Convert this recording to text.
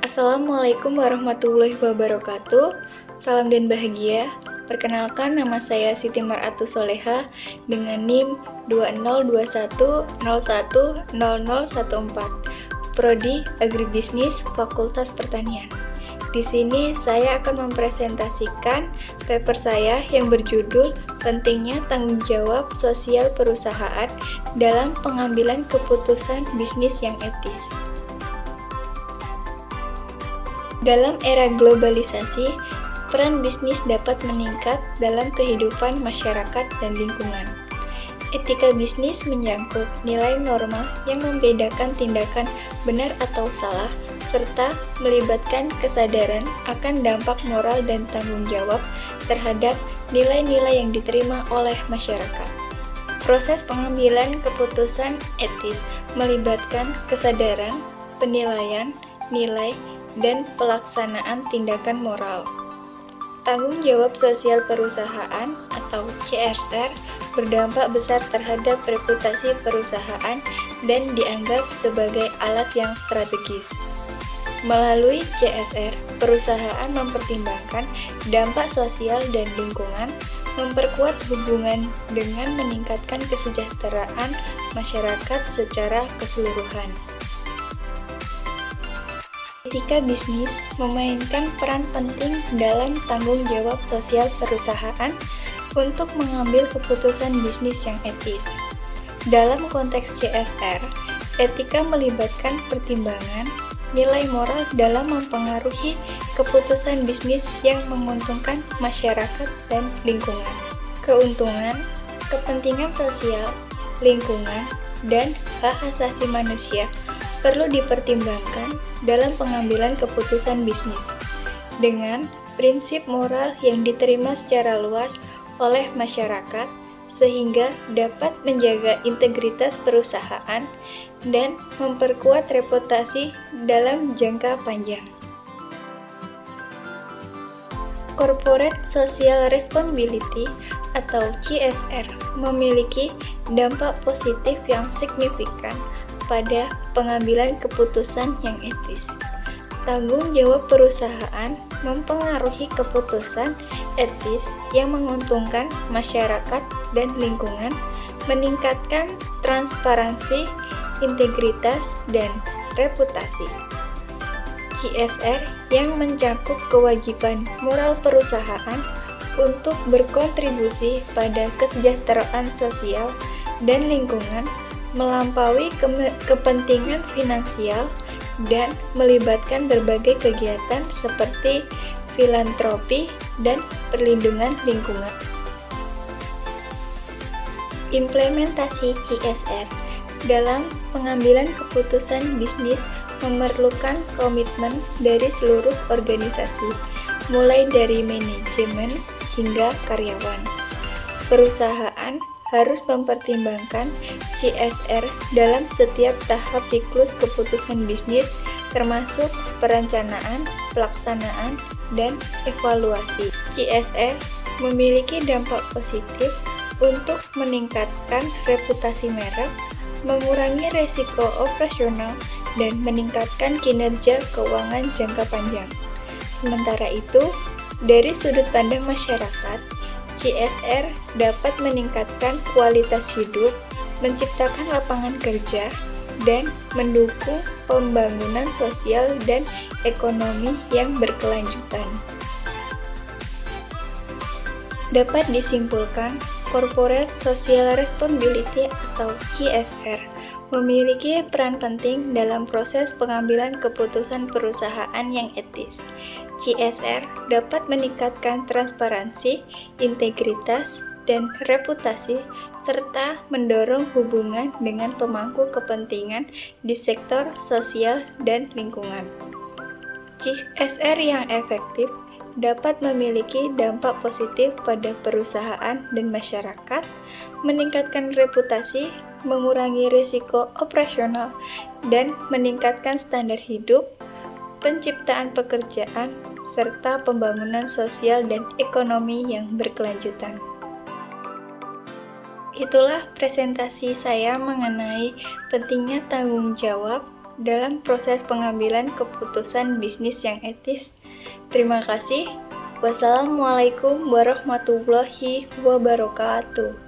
Assalamualaikum warahmatullahi wabarakatuh. Salam dan bahagia. Perkenalkan, nama saya Siti Mar'atus Soleha dengan NIM 2021010014, Prodi Agribisnis Fakultas Pertanian. Di sini saya akan mempresentasikan paper saya yang berjudul Pentingnya Tanggung Jawab Sosial Perusahaan dalam Pengambilan Keputusan Bisnis yang Etis. Dalam era globalisasi, peran bisnis dapat meningkat dalam kehidupan masyarakat dan lingkungan. Etika bisnis menyangkut nilai norma yang membedakan tindakan benar atau salah, serta melibatkan kesadaran akan dampak moral dan tanggung jawab terhadap nilai-nilai yang diterima oleh masyarakat. Proses pengambilan keputusan etis melibatkan kesadaran, penilaian, nilai, dan pelaksanaan tindakan moral. Tanggung jawab sosial perusahaan atau CSR berdampak besar terhadap reputasi perusahaan dan dianggap sebagai alat yang strategis. Melalui CSR, perusahaan mempertimbangkan dampak sosial dan lingkungan, memperkuat hubungan dengan meningkatkan kesejahteraan masyarakat secara keseluruhan. Etika bisnis memainkan peran penting dalam tanggung jawab sosial perusahaan untuk mengambil keputusan bisnis yang etis. Dalam konteks CSR, etika melibatkan pertimbangan nilai moral dalam mempengaruhi keputusan bisnis yang menguntungkan masyarakat dan lingkungan. Keuntungan, kepentingan sosial, lingkungan, dan hak asasi manusia perlu dipertimbangkan dalam pengambilan keputusan bisnis dengan prinsip moral yang diterima secara luas oleh masyarakat sehingga dapat menjaga integritas perusahaan dan memperkuat reputasi dalam jangka panjang. Corporate Social Responsibility atau CSR memiliki dampak positif yang signifikan pada pengambilan keputusan yang etis. Tanggung jawab perusahaan mempengaruhi keputusan etis yang menguntungkan masyarakat dan lingkungan, meningkatkan transparansi, integritas, dan reputasi. CSR yang mencakup kewajiban moral perusahaan untuk berkontribusi pada kesejahteraan sosial dan lingkungan melampaui kepentingan finansial dan melibatkan berbagai kegiatan seperti filantropi dan perlindungan lingkungan. Implementasi CSR dalam pengambilan keputusan bisnis memerlukan komitmen dari seluruh organisasi, mulai dari manajemen hingga karyawan. Perusahaan harus mempertimbangkan CSR dalam setiap tahap siklus keputusan bisnis, termasuk perencanaan, pelaksanaan, dan evaluasi. CSR memiliki dampak positif untuk meningkatkan reputasi merek, mengurangi risiko operasional, dan meningkatkan kinerja keuangan jangka panjang. Sementara itu, dari sudut pandang masyarakat, CSR dapat meningkatkan kualitas hidup, menciptakan lapangan kerja, dan mendukung pembangunan sosial dan ekonomi yang berkelanjutan. Dapat disimpulkan, Corporate Social Responsibility atau CSR memiliki peran penting dalam proses pengambilan keputusan perusahaan yang etis. CSR dapat meningkatkan transparansi, integritas, dan reputasi, serta mendorong hubungan dengan pemangku kepentingan di sektor sosial dan lingkungan. CSR yang efektif dapat memiliki dampak positif pada perusahaan dan masyarakat, meningkatkan reputasi, mengurangi risiko operasional, dan meningkatkan standar hidup, penciptaan pekerjaan, serta pembangunan sosial dan ekonomi yang berkelanjutan. Itulah presentasi saya mengenai pentingnya tanggung jawab dalam proses pengambilan keputusan bisnis yang etis. Terima kasih. Wassalamualaikum warahmatullahi wabarakatuh.